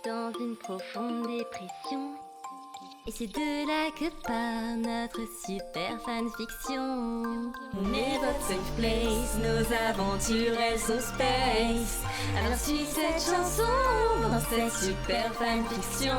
dans une profonde dépression. Et c'est de là que part notre super fanfiction. On est votre safe place, nos aventures elles sont space. Alors suis cette chanson dans cette super fanfiction.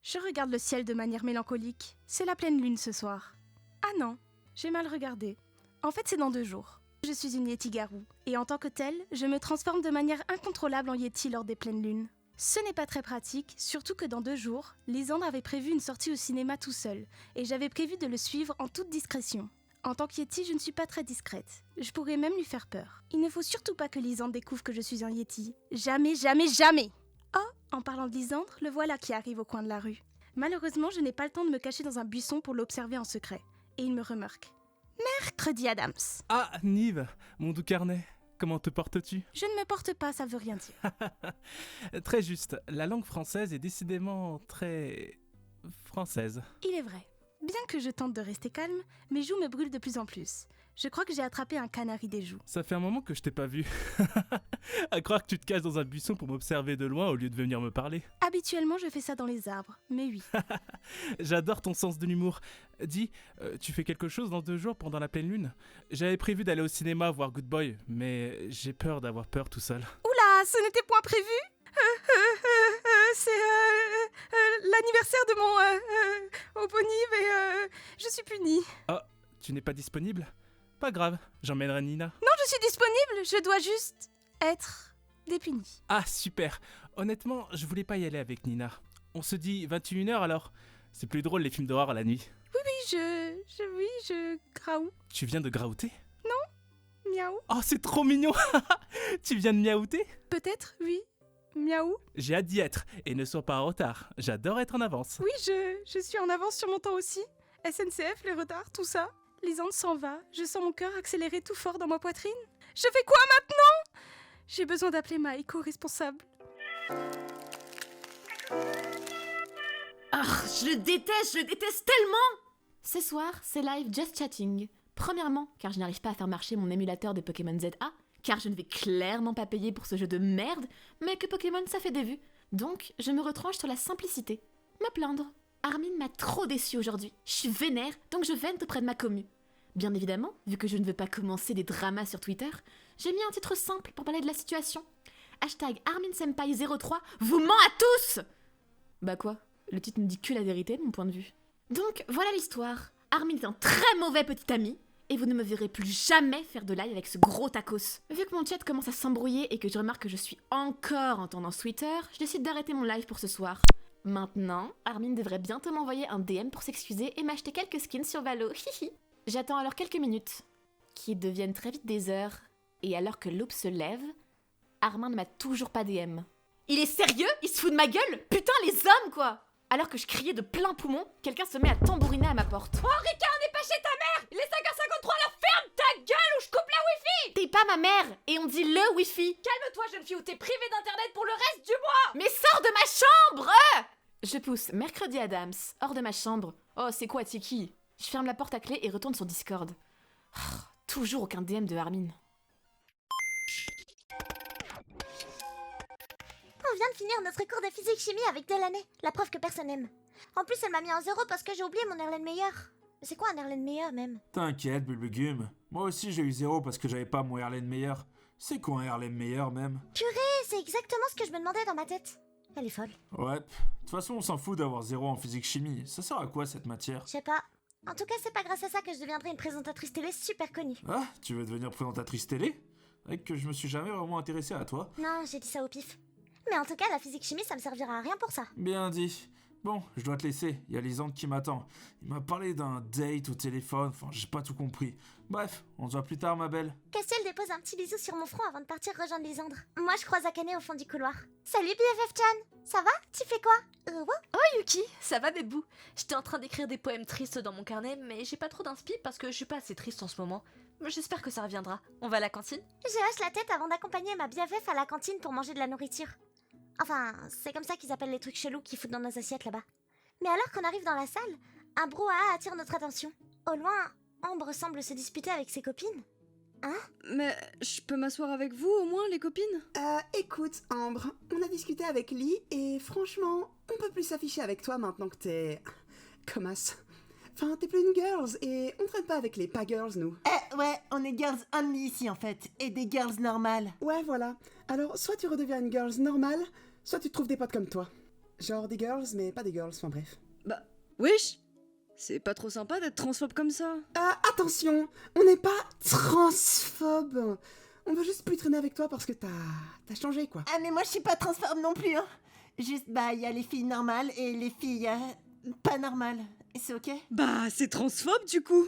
Je regarde le ciel de manière mélancolique. C'est la pleine lune ce soir. Ah non, j'ai mal regardé. En fait, c'est dans 2 jours. Je suis une Yeti-garou, et en tant que telle, je me transforme de manière incontrôlable en Yeti lors des pleines lunes. Ce n'est pas très pratique, surtout que dans 2 jours, Lisandre avait prévu une sortie au cinéma tout seul, et j'avais prévu de le suivre en toute discrétion. En tant que Yeti, je ne suis pas très discrète. Je pourrais même lui faire peur. Il ne faut surtout pas que Lisandre découvre que je suis un Yeti. Jamais, jamais, jamais! Oh, en parlant de Lisandre, le voilà qui arrive au coin de la rue. Malheureusement, je n'ai pas le temps de me cacher dans un buisson pour l'observer en secret. Et il me remarque. Mercredi Adams. Ah, Nive, mon doux carnet, comment te portes-tu? Je ne me porte pas, ça veut rien dire. Très juste, la langue française est décidément très... française. Il est vrai. Bien que je tente de rester calme, mes joues me brûlent de plus en plus. Je crois que j'ai attrapé un canari des joues. Ça fait un moment que je t'ai pas vu. À croire que tu te caches dans un buisson pour m'observer de loin au lieu de venir me parler. Habituellement, je fais ça dans les arbres, mais oui. J'adore ton sens de l'humour. Dis, tu fais quelque chose dans 2 jours pendant la pleine lune? J'avais prévu d'aller au cinéma voir Good Boy, mais j'ai peur d'avoir peur tout seul. Oula, ce n'était point prévu. C'est l'anniversaire de mon homonyme et je suis punie. Ah, tu n'es pas disponible? Pas grave, j'emmènerai Nina. Non, je suis disponible, je dois juste être dépunie. Ah, super. Honnêtement, je voulais pas y aller avec Nina. On se dit 21h alors? C'est plus drôle les films d'horreur à la nuit. Oui, je graou. Tu viens de graouter? Miaou. Oh, c'est trop mignon. Tu viens de miaouter? Peut-être, oui. Miaou. J'ai hâte d'y être, et ne sois pas en retard. J'adore être en avance. Oui, je suis en avance sur mon temps aussi. SNCF, les retards, tout ça. Lisandre s'en va, je sens mon cœur accélérer tout fort dans ma poitrine. Je fais quoi maintenant? J'ai besoin d'appeler ma éco-responsable. Ah, je le déteste tellement! Ce soir, c'est live Just Chatting. Premièrement, car je n'arrive pas à faire marcher mon émulateur de Pokémon ZA, car je ne vais clairement pas payer pour ce jeu de merde, mais que Pokémon ça fait des vues. Donc, je me retranche sur la simplicité. Me plaindre. Armin m'a trop déçue aujourd'hui. Je suis vénère, donc je vente auprès de ma commu. Bien évidemment, vu que je ne veux pas commencer des dramas sur Twitter, j'ai mis un titre simple pour parler de la situation. Hashtag ArminSenpai03 vous ment à tous! Bah quoi? Le titre ne dit que la vérité de mon point de vue. Donc voilà l'histoire. Armin est un très mauvais petit ami, et vous ne me verrez plus jamais faire de live avec ce gros tacos. Vu que mon chat commence à s'embrouiller et que je remarque que je suis encore en tendance Twitter, je décide d'arrêter mon live pour ce soir. Maintenant, Armin devrait bientôt m'envoyer un DM pour s'excuser et m'acheter quelques skins sur Valo. J'attends alors quelques minutes, qui deviennent très vite des heures, et alors que l'aube se lève, Armin ne m'a toujours pas DM. Il est sérieux? Il se fout de ma gueule? Putain, les hommes, quoi! Alors que je criais de plein poumon, quelqu'un se met à tambouriner à ma porte. Oh, Rika, on n'est pas chez ta mère! Il est 5h53, alors ferme ta gueule ou je coupe la wifi! T'es pas ma mère, et on dit le wifi. Calme-toi, jeune fille, ou t'es privée d'internet pour le reste du mois! Mais sors de ma chambre! Je pousse Mercredi Adams, hors de ma chambre. Oh, c'est quoi, t'es qui? Je ferme la porte à clé et retourne sur Discord. Oh, toujours aucun DM de Armin. On vient de finir notre cours de physique-chimie avec Delaney, la prof que personne n'aime. En plus, elle m'a mis en 0 parce que j'ai oublié mon Erlen Meyer. C'est quoi un Erlen Meyer, même? T'inquiète, Bulbugum. Moi aussi, j'ai eu 0 parce que j'avais pas mon Erlen Meyer. C'est quoi un Erlen Meyer, même? Purée, c'est exactement ce que je me demandais dans ma tête. Elle est folle. Ouais, de toute façon, on s'en fout d'avoir 0 en physique-chimie. Ça sert à quoi, cette matière? Je sais pas. En tout cas, c'est pas grâce à ça que je deviendrai une présentatrice télé super connue. Ah, tu veux devenir présentatrice télé? C'est vrai que je me suis jamais vraiment intéressé à toi. Non, j'ai dit ça au pif. Mais en tout cas, la physique-chimie, ça me servira à rien pour ça. Bien dit. Bon, je dois te laisser, il y a Lisandre qui m'attend. Il m'a parlé d'un date au téléphone, enfin j'ai pas tout compris. Bref, on se voit plus tard ma belle. Castiel dépose un petit bisou sur mon front avant de partir rejoindre Lisandre. Moi je croise Akane au fond du couloir. Salut BFF-chan, ça va? Tu fais quoi? Wow. Oh Yuki, ça va bébou? J'étais en train d'écrire des poèmes tristes dans mon carnet, mais j'ai pas trop d'inspi parce que je suis pas assez triste en ce moment. Mais j'espère que ça reviendra. On va à la cantine? Je hoche la tête avant d'accompagner ma BFF à la cantine pour manger de la nourriture. Enfin, c'est comme ça qu'ils appellent les trucs chelous qu'ils foutent dans nos assiettes là-bas. Mais alors qu'on arrive dans la salle, un brouhaha attire notre attention. Au loin, Ambre semble se disputer avec ses copines. Mais je peux m'asseoir avec vous au moins, les copines? Écoute, Ambre, on a discuté avec Lee et franchement, on peut plus s'afficher avec toi maintenant que t'es... Comme as. Enfin, t'es plus une girls et on traîne pas avec les pas girls, nous. Ouais, on est girls only ici en fait, et des girls normales. Ouais, voilà. Alors, soit tu redeviens une girls normale, soit tu te trouves des potes comme toi. Genre des girls, mais pas des girls, enfin bref. Bah, wesh! C'est pas trop sympa d'être transphobe comme ça. Attention, on n'est pas transphobe. On veut juste plus traîner avec toi parce que t'as changé, quoi. Ah mais moi je suis pas transphobe non plus, hein. Juste, il y a les filles normales et les filles pas normales. Et c'est ok? Bah, c'est transphobe du coup.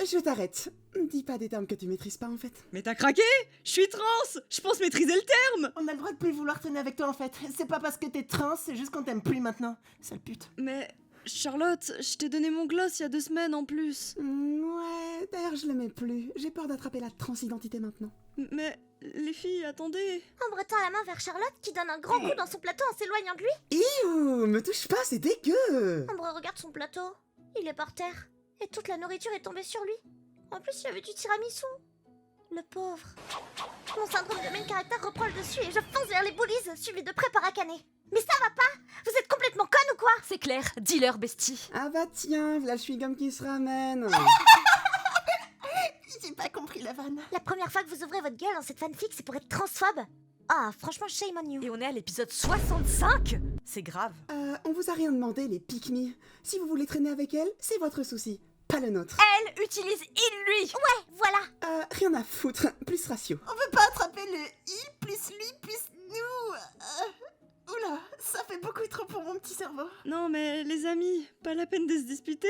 Je t'arrête. Dis pas des termes que tu maîtrises pas, en fait. Mais t'as craqué? Je suis trans! Je pense maîtriser le terme! On a le droit de plus vouloir traîner avec toi en fait. C'est pas parce que t'es trans, c'est juste qu'on t'aime plus maintenant. Sale pute. Mais... Charlotte, je t'ai donné mon gloss il y a 2 semaines en plus. Ouais, d'ailleurs je le mets plus. J'ai peur d'attraper la transidentité maintenant. Mais les filles, attendez. Ambre tend la main vers Charlotte qui donne un grand coup dans son plateau en s'éloignant de lui. Iouh, me touche pas, c'est dégueu. Ambre regarde son plateau. Il est par terre. Et toute la nourriture est tombée sur lui. En plus, il y avait du tiramisu. Le pauvre. Mon syndrome de main caractère reprend le dessus et je fonce vers les bullies, suivi de près par Akane. Mais ça va pas? Vous êtes complètement conne ou quoi? C'est clair, dealer bestie. Ah bah tiens, voilà le chewing-gum qui se ramène. J'ai pas compris la vanne. La première fois que vous ouvrez votre gueule dans cette fanfic, c'est pour être transphobe? Ah, franchement, shame on you. Et on est à l'épisode 65. C'est grave. On vous a rien demandé, les pick-me. Si vous voulez traîner avec elle, c'est votre souci, pas le nôtre. Elle utilise il lui. Ouais, voilà. Rien à foutre, plus ratio. On veut pas attraper le il plus lui plus nous. Oula, ça fait beaucoup trop pour mon petit cerveau. Non mais les amis, pas la peine de se disputer.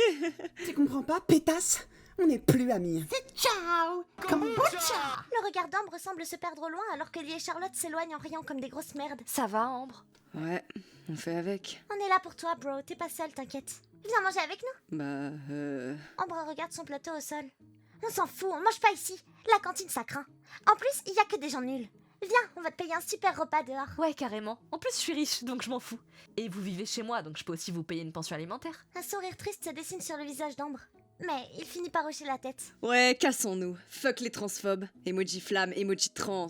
Tu comprends pas, pétasse? On n'est plus amis. C'est ciao. Kombucha. Le regard d'Ambre semble se perdre au loin alors que Lee et Charlotte s'éloignent en riant comme des grosses merdes. Ça va, Ambre? Ouais, on fait avec. On est là pour toi, bro. T'es pas seul, t'inquiète. Viens manger avec nous. Bah, Ambre regarde son plateau au sol. On s'en fout, on mange pas ici. La cantine, ça craint. En plus, il y a que des gens nuls. Viens, on va te payer un super repas dehors. Ouais, carrément. En plus, je suis riche, donc je m'en fous. Et vous vivez chez moi, donc je peux aussi vous payer une pension alimentaire. Un sourire triste se dessine sur le visage d'Ambre. Mais il finit par hocher la tête. ouais, cassons-nous. Fuck les transphobes. Emoji flamme, emoji trans.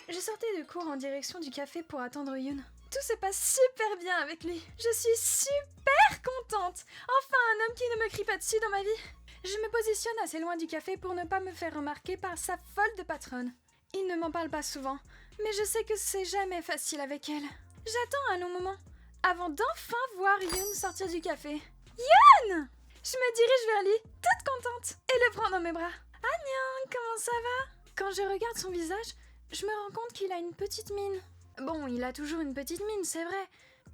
Je sortais de cours en direction du café pour attendre Yoon. Tout se passe super bien avec lui. Je suis super contente. Enfin, un homme qui ne me crie pas dessus dans ma vie. Je me positionne assez loin du café pour ne pas me faire remarquer par sa folle de patronne. Il ne m'en parle pas souvent, mais je sais que c'est jamais facile avec elle. J'attends un long moment, avant d'enfin voir Yoon sortir du café. Yoon! Je me dirige vers lui, toute contente, et le prends dans mes bras. Annyeong, comment ça va? Quand je regarde son visage, je me rends compte qu'il a une petite mine. Bon, il a toujours une petite mine, c'est vrai.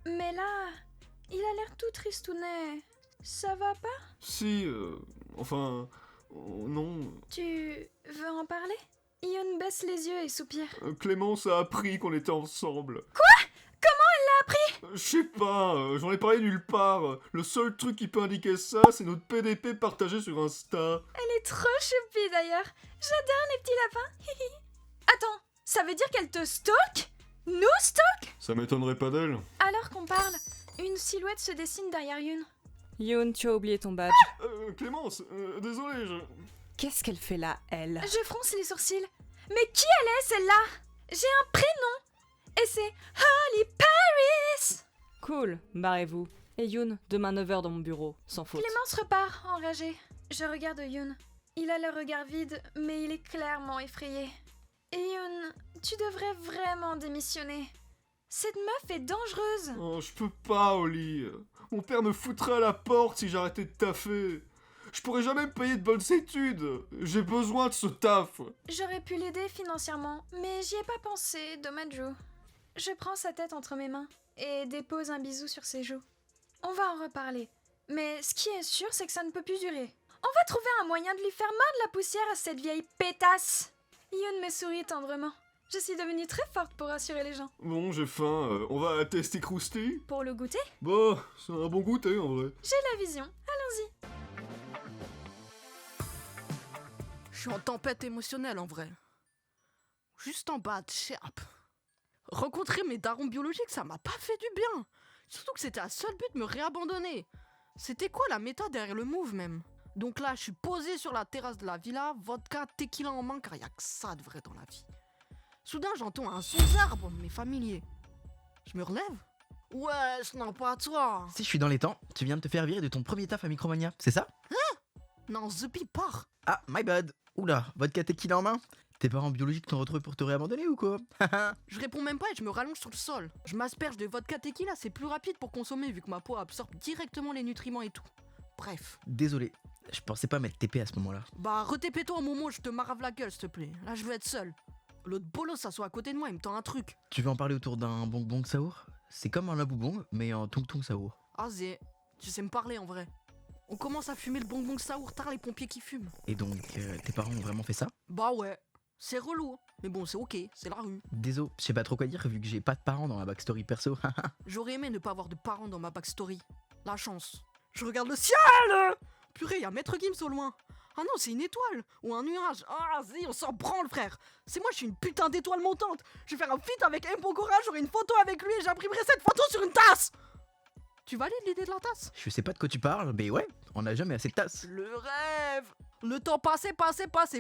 Mais là, il a l'air tout tristounet. Ça va pas? Si, enfin... non... Tu veux en parler? Yoon baisse les yeux et soupire. Clémence a appris qu'on était ensemble. Quoi? Comment elle l'a appris? Je sais pas, j'en ai parlé nulle part. Le seul truc qui peut indiquer ça, c'est notre PDP partagé sur Insta. Elle est trop choupie d'ailleurs. J'adore les petits lapins. Attends, ça veut dire qu'elle te stalk? Nous stalk? Ça m'étonnerait pas d'elle. Alors qu'on parle, une silhouette se dessine derrière Yoon. Yoon, tu as oublié ton badge. Clémence, désolé, Qu'est-ce qu'elle fait là, elle? Je fronce les sourcils. Mais qui elle est celle-là? J'ai un prénom. Et c'est Holly Paris. Cool, barrez-vous. Et Yoon, demain 9h dans mon bureau, sans faute. Clémence repart, enragée. Je regarde Yoon. Il a le regard vide, mais il est clairement effrayé. Et Yoon, tu devrais vraiment démissionner. Cette meuf est dangereuse. Oh, je peux pas, Oli. Mon père me foutrait à la porte si j'arrêtais de taffer. Je pourrais jamais me payer de bonnes études. J'ai besoin de ce taf. J'aurais pu l'aider financièrement, mais j'y ai pas pensé, dommage. Je prends sa tête entre mes mains et dépose un bisou sur ses joues. On va en reparler, mais ce qui est sûr, c'est que ça ne peut plus durer. On va trouver un moyen de lui faire mordre la poussière à cette vieille pétasse. Yoon me sourit tendrement. Je suis devenue très forte pour rassurer les gens. Bon, j'ai faim. On va à Testy Krusty? Pour le goûter? Bah, c'est un bon goûter en vrai. J'ai la vision. Allons-y. Je suis en tempête émotionnelle en vrai. Juste en bas de Sherp. Rencontrer mes darons biologiques, ça m'a pas fait du bien. Surtout que c'était un seul but de me réabandonner. C'était quoi la méthode derrière le move même? Donc là, je suis posé sur la terrasse de la villa, vodka, tequila en main, car y a que ça de vrai dans la vie. Soudain, j'entends un son d'arbre, mais familier. Je me relève. Ouais, ce n'est pas toi. Si je suis dans les temps, tu viens de te faire virer de ton premier taf à Micromania, c'est ça? Hein? Non, Zupi part. Ah, my bad. Oula, vodka tequila en main? Tes parents biologiques t'ont retrouvé pour te réabandonner ou quoi? Je réponds même pas et je me rallonge sur le sol. Je m'asperge de vodka tequila, c'est plus rapide pour consommer vu que ma peau absorbe directement les nutriments et tout. Bref. Désolé, je pensais pas mettre TP à ce moment-là. Bah, retépé-toi au moment où je te marave la gueule, s'il te plaît. Là, je veux être seul. L'autre bolos s'assoit à côté de moi, il me tend un truc. Tu veux en parler autour d'un bong bong saour? C'est comme un laboubong, mais en tung tung saour. Ah, zé, tu sais me parler en vrai. On commence à fumer le bonbon saour tard les pompiers qui fument. Et donc, tes parents ont vraiment fait ça? Bah ouais, c'est relou. Mais bon, c'est ok, c'est la rue. Désolé, je sais pas trop quoi dire vu que j'ai pas de parents dans ma backstory perso. J'aurais aimé ne pas avoir de parents dans ma backstory. La chance. Je regarde le ciel! Purée, y'a Maître Gims au loin. Ah non, c'est une étoile ou un nuage. Ah, zé, on s'en branle, frère. C'est moi, je suis une putain d'étoile montante. Je vais faire un feat avec M. Pokora, j'aurai une photo avec lui et j'imprimerai cette photo sur une tasse. Tu valides l'idée de la tasse? Je sais pas de quoi tu parles, mais ouais, on a jamais assez de tasses. Le rêve! Le temps passe,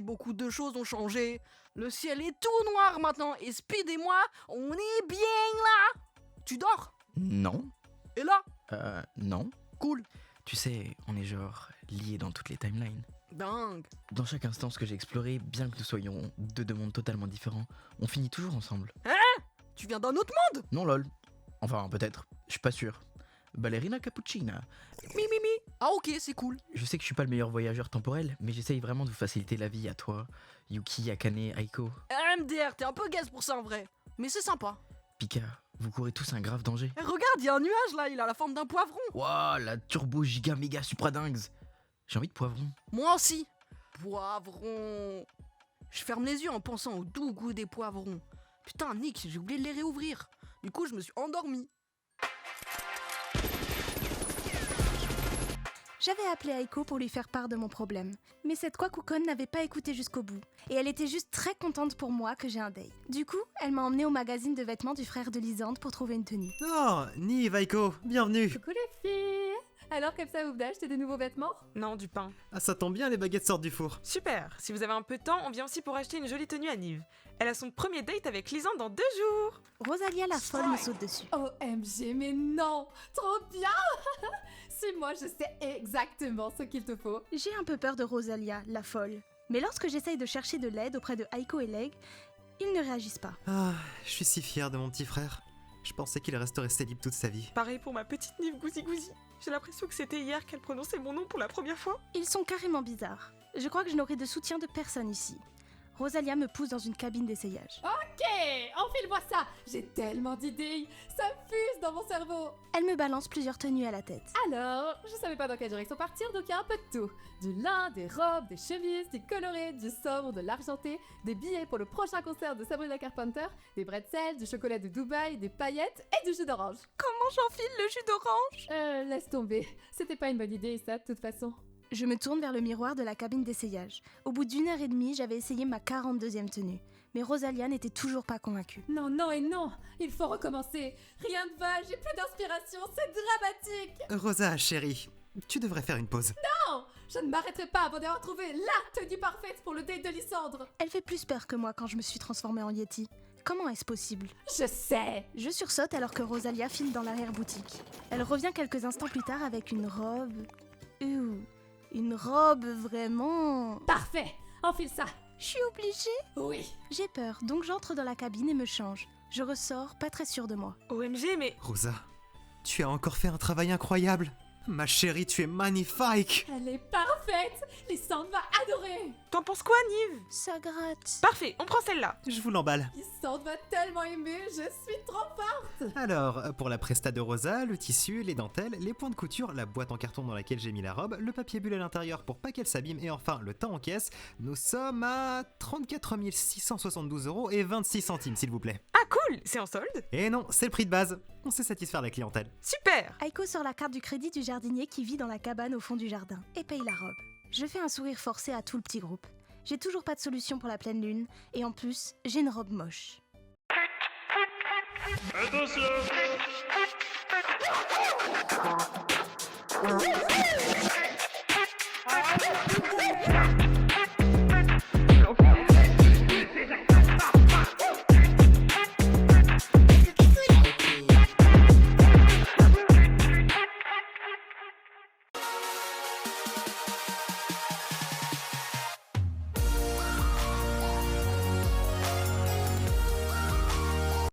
beaucoup de choses ont changé. Le ciel est tout noir maintenant et Speed et moi, on est bien là! Tu dors? Non. Et là? Non. Cool. Tu sais, on est genre liés dans toutes les timelines. Dingue. Dans chaque instance que j'ai exploré, bien que nous soyons deux mondes totalement différents, on finit toujours ensemble. Hein? Tu viens d'un autre monde? Non lol. Enfin, peut-être. Je suis pas sûr. Ballerina cappuccina. Mi. Ah ok, c'est cool. Je sais que je suis pas le meilleur voyageur temporel, mais j'essaye vraiment de vous faciliter la vie à toi, Yuki, Akane, Aiko. MDR, t'es un peu gaze pour ça en vrai. Mais c'est sympa. Pika, vous courez tous un grave danger. Eh, regarde, y'a un nuage là, il a la forme d'un poivron. Waouh, la turbo giga méga supra dingues. J'ai envie de poivron. Moi aussi. Poivron. Je ferme les yeux en pensant au doux goût des poivrons. Putain, Nick, j'ai oublié de les réouvrir. Du coup, je me suis endormi. J'avais appelé Aiko pour lui faire part de mon problème, mais cette Kwakucon n'avait pas écouté jusqu'au bout, et elle était juste très contente pour moi que j'ai un date. Du coup, elle m'a emmenée au magazine de vêtements du frère de Lisande pour trouver une tenue. Oh, Nive, Aiko, bienvenue. Coucou les filles. Alors comme ça, vous venez acheter des nouveaux vêtements? Non, du pain. Ah, ça tombe bien, les baguettes sortent du four. Super. Si vous avez un peu de temps, on vient aussi pour acheter une jolie tenue à Nive. Elle a son premier date avec Lisande dans 2 jours. Rosalia la folle me saute dessus. OMG, mais non. Trop bien. C'est moi, je sais exactement ce qu'il te faut. J'ai un peu peur de Rosalia, la folle. Mais lorsque j'essaye de chercher de l'aide auprès de Aiko et Leg, ils ne réagissent pas. Ah, je suis si fier de mon petit frère. Je pensais qu'il resterait célib toute sa vie. Pareil pour ma petite Nive Gouzi Gouzi. J'ai l'impression que c'était hier qu'elle prononçait mon nom pour la première fois. Ils sont carrément bizarres. Je crois que je n'aurai de soutien de personne ici. Rosalia me pousse dans une cabine d'essayage. Ok, enfile-moi ça. J'ai tellement d'idées. Ça fuse dans mon cerveau. Elle me balance plusieurs tenues à la tête. Alors, je savais pas dans quelle direction partir, donc il y a un peu de tout. Du lin, des robes, des chemises, du coloré, du sobre, de l'argenté, des billets pour le prochain concert de Sabrina Carpenter, des bretzels, du chocolat de Dubaï, des paillettes et du jus d'orange. Comment j'enfile le jus d'orange? Laisse tomber. C'était pas une bonne idée, ça, de toute façon. Je me tourne vers le miroir de la cabine d'essayage. Au bout d'1 heure et demie, j'avais essayé ma 42e tenue. Mais Rosalia n'était toujours pas convaincue. Non, non et non. Il faut recommencer. Rien ne va, j'ai plus d'inspiration, c'est dramatique. Rosa, chérie, tu devrais faire une pause. Non, je ne m'arrêterai pas avant d'avoir trouvé la tenue parfaite pour le date de Lysandre. Elle fait plus peur que moi quand je me suis transformée en Yeti. Comment est-ce possible? Je sais. Je sursaute alors que Rosalia file dans l'arrière-boutique. Elle revient quelques instants plus tard avec une robe... Une robe vraiment... Parfait, enfile ça. Je suis obligée? Oui. J'ai peur, donc j'entre dans la cabine et me change. Je ressors, pas très sûre de moi. OMG, mais... Rosa, tu as encore fait un travail incroyable. Ma chérie, tu es magnifique. Elle est parfaite. Lysandre va adorer. T'en penses quoi, Nive? Ça gratte. Parfait, on prend celle-là. Je vous l'emballe. Lysandre va tellement aimer, je suis trop forte. Alors, pour la presta de Rosa, le tissu, les dentelles, les points de couture, la boîte en carton dans laquelle j'ai mis la robe, le papier bulle à l'intérieur pour pas qu'elle s'abîme et enfin le temps en caisse, nous sommes à 34 672 € et 26 centimes s'il vous plaît. Ah cool, c'est en solde? Et non, c'est le prix de base. On sait satisfaire la clientèle. Super. Aiko sort la carte du crédit du jardinier qui vit dans la cabane au fond du jardin et paye la robe. Je fais un sourire forcé à tout le petit groupe. J'ai toujours pas de solution pour la pleine lune et en plus, j'ai une robe moche. Attention.